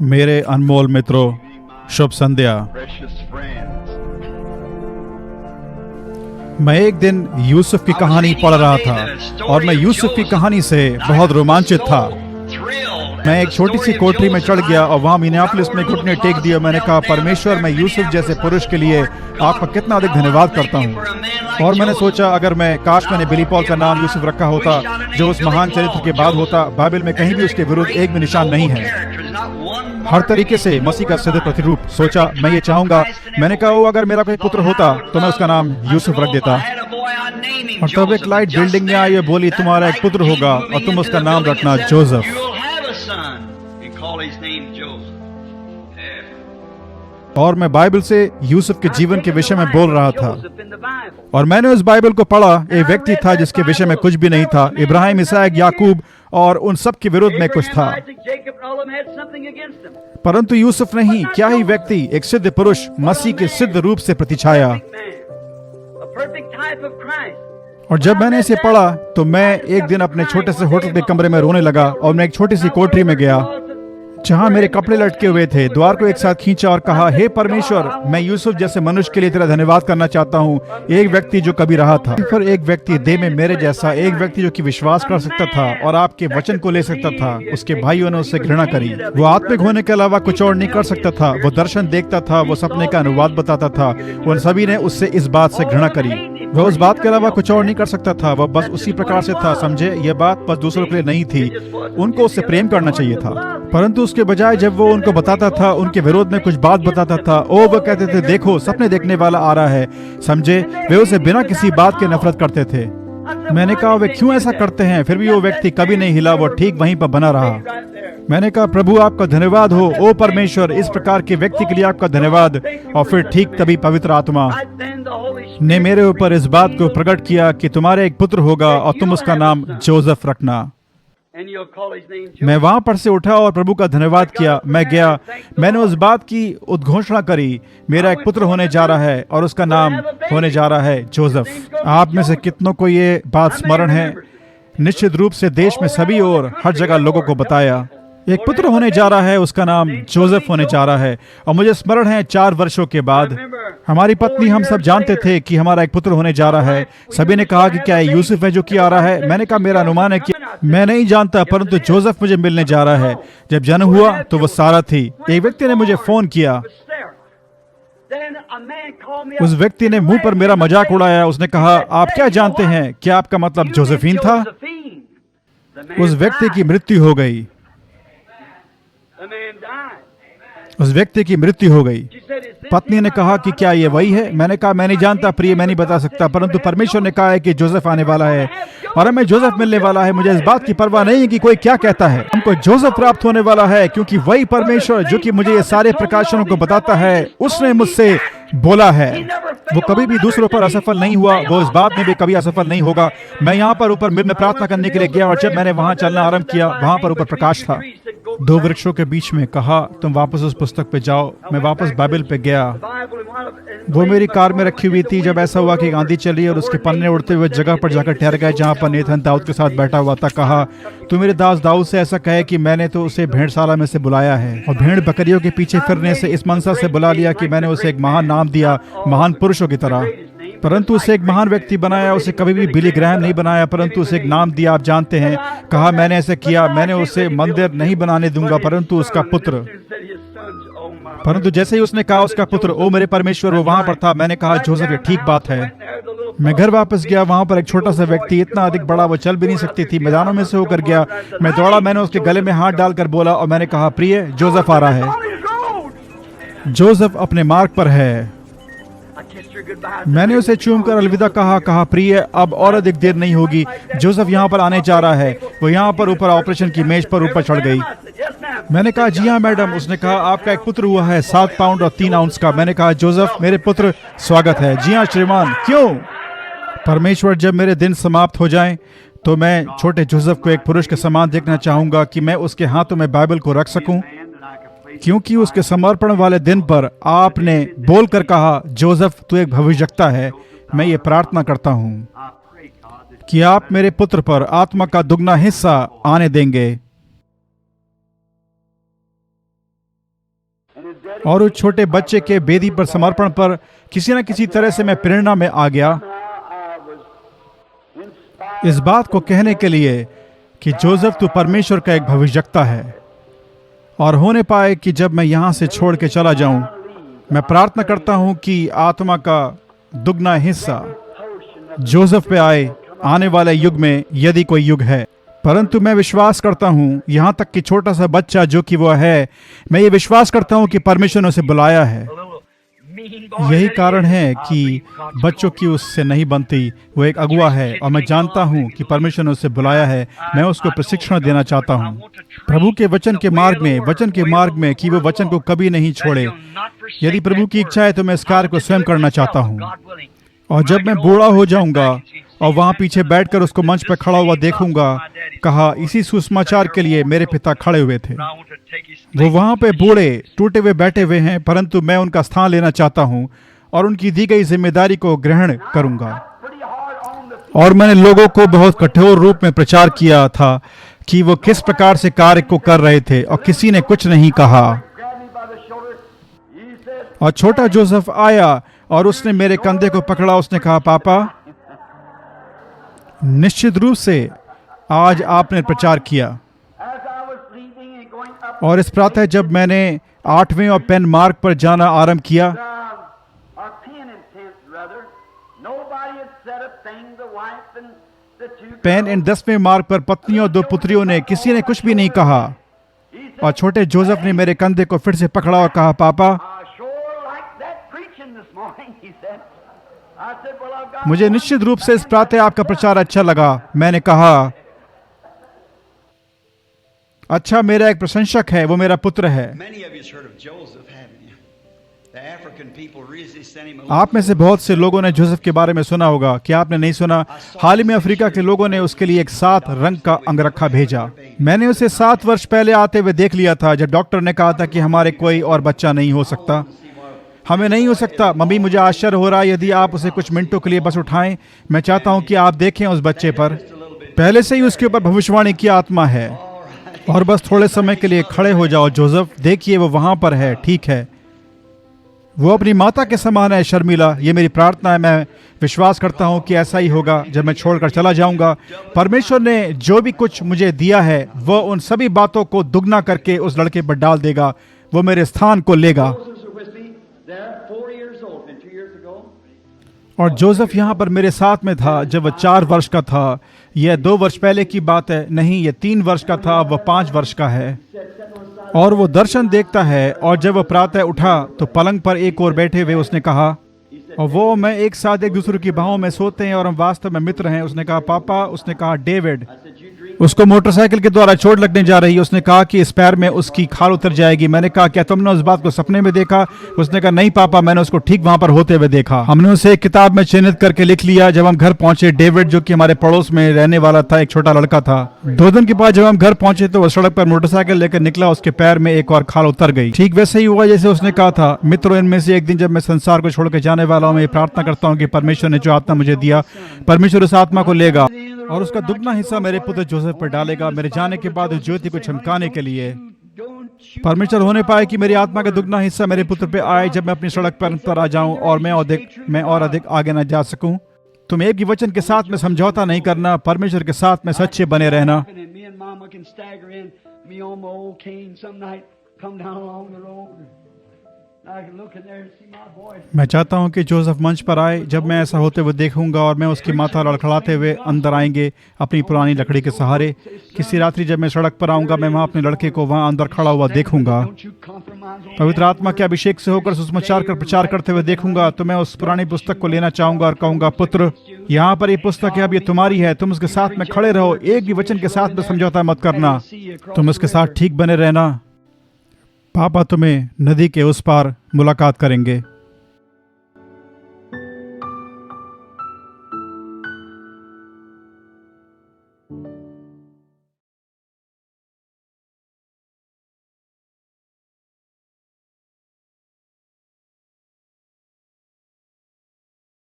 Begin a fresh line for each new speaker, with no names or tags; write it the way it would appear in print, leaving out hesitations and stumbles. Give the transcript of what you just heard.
मेरे अनमोल मित्रों, शुभ संध्या। मैं एक दिन यूसुफ की कहानी पढ़ रहा था और मैं यूसुफ की कहानी से बहुत रोमांचित था। मैं एक छोटी सी कोठरी में चढ़ गया और वहां मिनियापोलिस में घुटने टेक दिया। मैंने कहा, परमेश्वर, मैं यूसुफ जैसे पुरुष के लिए आपका कितना अधिक धन्यवाद करता हूं। और मैंने सोचा, अगर काश मैंने बिली पॉल का नाम यूसुफ रखा होता, जो उस महान चरित्र के बाद होता। बाइबल में कहीं भी उसके विरुद्ध एक भी निशान नहीं है। हर तरीके से मसीह का सिद्ध प्रतिरूप। सोचा, मैं ये चाहूंगा। मैंने कहा, वो अगर मेरा कोई पुत्र होता तो मैं उसका नाम यूसुफ रख देता। और तब एक लाइट बिल्डिंग में आई और बोली, तुम्हारा एक पुत्र होगा और तुम उसका नाम रखना जोसेफ। और मैं बाइबल से यूसुफ के जीवन के विषय में बोल रहा था। और मैंने उस बाइबल को पढ़ा। एक व्यक्ति था जिसके विषय में कुछ भी नहीं था। इब्राहिम, इसहाक, याकूब और उन सब के विरोध में कुछ था, परंतु यूसुफ नहीं। क्या ही व्यक्ति, एक सिद्ध पुरुष, मसीह के सिद्ध रूप से प्रतिछाया। और जब मैंने इसे पढ़ा तो मैं एक दिन अपने छोटे से होटल के कमरे में रोने लगा। और मैं एक छोटी सी कोठरी में गया जहां मेरे कपड़े लटके हुए थे। द्वार को एक साथ खींचा और कहा, हे परमेश्वर, मैं यूसुफ जैसे मनुष्य के लिए तेरा धन्यवाद करना चाहता हूँ। एक व्यक्ति जो कभी रहा था, फिर एक व्यक्ति देह में मेरे जैसा, एक व्यक्ति जो कि विश्वास कर सकता था और आपके वचन को ले सकता था। उसके भाइयों ने उससे घृणा करी। वो आत्मिक होने के अलावा कुछ और नहीं कर सकता था। वो दर्शन देखता था, वो सपने का अनुवाद बताता था। उन सभी ने उससे इस बात से घृणा करी। वह उस बात के अलावा कुछ और नहीं कर सकता था। वह बस उसी प्रकार से था। समझे, यह बात बस दूसरों के लिए नहीं थी। उनको उससे प्रेम करना चाहिए था, परंतु उसके बजाय जब वो उनको बताता था, उनके विरोध में कुछ बात बताता था, वो कहते थे, देखो सपने देखने वाला आ रहा है। समझे, वे उसे बिना किसी बात के नफरत करते थे। मैंने कहा, वे क्यों ऐसा करते हैं? फिर भी वो व्यक्ति कभी नहीं हिला। वो ठीक वहीं पर बना रहा। मैंने कहा, प्रभु आपका धन्यवाद हो। ओ परमेश्वर, इस प्रकार के व्यक्ति के लिए आपका धन्यवाद। और फिर ठीक तभी पवित्र आत्मा ने मेरे ऊपर इस बात को प्रकट किया कि तुम्हारे एक पुत्र होगा और तुम उसका नाम जोसेफ रखना। मैं वहां पर से उठा और प्रभु का धन्यवाद किया। मैं गया, मैंने उस बात की उद्घोषणा करी, मेरा एक पुत्र होने जा रहा है और उसका नाम होने जा रहा है जोसेफ। आप में से कितनों को ये बात स्मरण है? निश्चित रूप से देश में सभी और हर जगह लोगों को बताया, एक पुत्र होने जा रहा है, उसका नाम जोसेफ होने जा रहा है। और मुझे स्मरण है, 4 वर्षों के बाद हमारी पत्नी, हम सब जानते थे कि हमारा एक पुत्र होने जा रहा है। सभी ने कहा कि क्या ये यूसुफ है जो कि आ रहा है? मैंने कहा, मेरा अनुमान है कि मैं नहीं जानता, परंतु जोसेफ मुझे मिलने जा रहा है। जब जन्म हुआ तो वो सारा थी। एक व्यक्ति ने मुझे फोन किया। उस व्यक्ति ने मुंह पर मेरा मजाक उड़ाया। उसने कहा, आप क्या जानते हैं? क्या आपका मतलब जोसेफीन था? उस व्यक्ति की मृत्यु हो गई। उस व्यक्ति की मृत्यु हो गई। पत्नी ने कहा कि क्या ये वही है? मैंने कहा, मैं नहीं जानता प्रिय, मैं नहीं बता सकता, परंतु परमेश्वर ने कहा है कि जोसेफ आने वाला है और हमें जोसेफ मिलने वाला है। मुझे इस बात की परवाह नहीं है कि कोई क्या कहता है। हमको जोसेफ प्राप्त होने वाला है, क्योंकि वही परमेश्वर जो कि मुझे ये सारे प्रकाशनों को बताता है, उसने मुझसे बोला है। वो कभी भी दूसरों पर असफल नहीं हुआ, वो इस बात में भी कभी असफल नहीं होगा। मैं यहाँ पर ऊपर में प्रार्थना करने के लिए गया और जब मैंने वहां चलना आरंभ किया, वहां पर ऊपर प्रकाश था। 2 वृक्षों के बीच में कहा, तुम वापस उस पुस्तक पे जाओ। मैं वापस बाइबल पे गया। वो मेरी कार में रखी हुई थी। जब ऐसा हुआ कि आंधी चली और उसके पन्ने उड़ते हुए जगह पर जाकर ठहर गए जहां पर नेथन दाऊद के साथ बैठा हुआ था। कहा, तू मेरे दास दाऊद से ऐसा कहे कि मैंने तो उसे भेड़शाला में से बुलाया है और भेड़ बकरियों के पीछे फिरने से इस मनसा से बुला लिया कि मैंने उसे एक महान नाम दिया, महान पुरुषों की तरह, परंतु उसे एक महान व्यक्ति बनाया। उसे कभी भी बिली ग्रैहम नहीं बनाया, परंतु उसे एक नाम दिया, आप जानते हैं। कहा, मैंने ऐसे किया, मैंने उसे मंदिर नहीं बनाने दूंगा, परंतु उसका पुत्र। परंतु जैसे ही उसने कहा उसका पुत्र, ओ मेरे परमेश्वर, वो वहां पर था। मैंने कहा, जोसेफ, ये ठीक बात है। मैं घर वापस गया। वहां पर एक छोटा सा व्यक्ति, इतना अधिक बड़ा वो चल भी नहीं सकती थी, मैदानों में से होकर गया। मैं दौड़ा, मैंने उसके गले में हाथ डालकर बोला और मैंने कहा, प्रिय, जोसेफ आ रहा है। जोसेफ अपने मार्ग पर है। मैंने उसे चूमकर अलविदा कहा, प्रिय, अब और अधिक देर नहीं होगी, जोसेफ यहाँ पर आने जा रहा है। वो यहाँ पर ऊपर ऑपरेशन की मेज पर ऊपर चढ़ गई। मैंने कहा, जी हाँ मैडम। उसने कहा, आपका एक पुत्र हुआ है, 7 पाउंड और 3 आउंस का। मैंने कहा, जोसेफ, मेरे पुत्र, स्वागत है। जी हाँ श्रीमान। क्यों? परमेश्वर, जब मेरे दिन समाप्त हो जाएं तो मैं छोटे जोसेफ को एक पुरुष के समान देखना चाहूंगा कि मैं उसके हाथों में बाइबल को रख सकूं, क्योंकि उसके समर्पण वाले दिन पर आपने बोलकर कहा, जोसेफ, तू एक भविष्यवक्ता है। मैं ये प्रार्थना करता हूं कि आप मेरे पुत्र पर आत्मा का दुगना हिस्सा आने देंगे। और उस छोटे बच्चे के बेदी पर समर्पण पर किसी न किसी तरह से मैं प्रेरणा में आ गया इस बात को कहने के लिए कि जोसेफ तू परमेश्वर का एक भविष्यवक्ता है। और होने पाए कि जब मैं यहाँ से छोड़ के चला जाऊं, मैं प्रार्थना करता हूं कि आत्मा का दुगना हिस्सा जोसेफ पे आए आने वाले युग में, यदि कोई युग है। परंतु मैं विश्वास करता हूं, यहाँ तक कि छोटा सा बच्चा जो कि वो है, मैं ये विश्वास करता हूं कि परमेश्वर ने उसे बुलाया है। यही कारण है कि बच्चों की उससे नहीं बनती, वो एक अगुआ है और मैं जानता हूं कि परमेश्वर ने उसे बुलाया है। मैं उसको प्रशिक्षण देना चाहता हूं प्रभु के वचन के मार्ग में कि वो वचन को कभी नहीं छोड़े। यदि प्रभु की इच्छा है तो मैं इस कार्य को स्वयं करना चाहता हूं। और जब मैं बूढ़ा हो जाऊंगा और वहां पीछे बैठकर उसको मंच पर खड़ा हुआ देखूंगा, कहा इसी सुसमाचार के लिए मेरे पिता खड़े हुए थे। वो वहां पे बूढ़े टूटे हुए बैठे हुए हैं, परंतु मैं उनका स्थान लेना चाहता हूं और उनकी दी गई जिम्मेदारी को ग्रहण करूंगा। और मैंने लोगों को बहुत कठोर रूप में प्रचार किया था कि वो किस प्रकार से कार्य को कर रहे थे और किसी ने कुछ नहीं कहा। और छोटा जोसेफ आया और उसने मेरे कंधे को पकड़ा। उसने कहा, पापा, निश्चित रूप से आज आपने प्रचार किया। और इस प्रातः जब मैंने 8वें और पेन मार्ग पर जाना आरंभ किया, पेन एंड 10वें मार्ग पर पत्नी और 2 पुत्रियों ने, किसी ने कुछ भी नहीं कहा। और छोटे जोसेफ ने मेरे कंधे को फिर से पकड़ा और कहा, पापा, मुझे निश्चित रूप से इस प्रातः आपका प्रचार अच्छा लगा। मैंने कहा, अच्छा, मेरा एक प्रशंसक है, वो मेरा पुत्र है। आप में से बहुत से लोगों ने जोसेफ के बारे में सुना होगा। क्या आपने नहीं सुना? हाल ही में अफ्रीका के लोगों ने उसके लिए एक 7 रंग का अंगरखा भेजा। मैंने उसे 7 वर्ष पहले आते हुए देख लिया था, जब डॉक्टर ने कहा था कि हमारे कोई और बच्चा नहीं हो सकता, हमें नहीं हो सकता। मम्मी, मुझे आश्चर्य हो रहा है, यदि आप उसे कुछ मिनटों के लिए बस उठाएं। मैं चाहता हूं कि आप देखें उस बच्चे पर। पहले से ही उसके ऊपर भविष्यवाणी की आत्मा है। और बस थोड़े समय के लिए खड़े हो जाओ जोसेफ, देखिए वो वहां पर है। ठीक है, वो अपनी माता के समान है, शर्मिला। ये मेरी प्रार्थना है। मैं विश्वास करता हूं कि ऐसा ही होगा जब मैं छोड़कर चला जाऊंगा। परमेश्वर ने जो भी कुछ मुझे दिया है, वो उन सभी बातों को दुगना करके उस लड़के पर डाल देगा। वो मेरे स्थान को लेगा। और जोसेफ यहाँ पर मेरे साथ में था जब वह 4 वर्ष का था। यह 2 वर्ष पहले की बात है, नहीं, यह 3 वर्ष का था, वह 5 वर्ष का है। और वो दर्शन देखता है। और जब वह प्रातः उठा तो पलंग पर एक और बैठे हुए उसने कहा, और वो मैं एक साथ एक दूसरे की बाहों में सोते हैं और हम वास्तव में मित्र हैं। उसने कहा, पापा। उसने कहा, डेविड। उसको मोटरसाइकिल के द्वारा चोट लगने जा रही है। उसने कहा कि इस पैर में उसकी खाल उतर जाएगी। मैंने कहा, क्या तुमने उस बात को सपने में देखा? उसने कहा, नहीं पापा, मैंने उसको ठीक वहां पर होते हुए देखा। हमने उसे एक किताब में चिन्हित करके लिख लिया। जब हम घर पहुंचे, डेविड जो कि हमारे पड़ोस में रहने वाला था, एक छोटा लड़का था। 2 दिन के बाद जब हम घर पहुंचे तो वह सड़क पर मोटरसाइकिल लेकर निकला। उसके पैर में एक और खाल उतर गई। ठीक वैसे ही हुआ जैसे उसने कहा था। मित्रों, इनमें से एक दिन जब मैं संसार को छोड़ के जाने वाला हूं, मैं प्रार्थना करता हूं कि परमेश्वर ने जो आत्मा मुझे दिया, परमेश्वर उस आत्मा को लेगा और उसका दुगना हिस्सा मेरे पुत्र जोसेफ पर डालेगा, मेरे जाने के बाद उस ज्योति को चमकाने के लिए। परमेश्वर होने पाए कि मेरी आत्मा का दुगना हिस्सा मेरे पुत्र पे आए जब मैं अपनी सड़क पर आ जाऊं और मैं और अधिक आगे न जा सकूं। तुम एक ही वचन के साथ में समझौता नहीं करना, परमेश्वर के साथ में सच्चे बने रहना। मैं चाहता हूं कि जोसेफ मंच पर आए जब मैं ऐसा होते हुए देखूंगा और मैं उसकी माथा लड़खड़ाते हुए अंदर आएंगे अपनी पुरानी लकड़ी के सहारे। किसी रात्रि जब मैं सड़क पर आऊंगा, मैं वहां अपने लड़के को वहां अंदर खड़ा हुआ देखूंगा। पवित्र आत्मा के अभिषेक से होकर सुसमाचार कर प्रचार करते हुए देखूंगा तो मैं उस पुरानी पुस्तक को लेना चाहूंगा और कहूंगा, पुत्र, यहाँ पर ये पुस्तक है, अब ये तुम्हारी है। तुम उसके साथ में खड़े रहो, एक भी वचन के साथ में समझौता मत करना। तुम उसके साथ ठीक बने रहना। पापा तुम्हें नदी के उस पार मुलाकात करेंगे।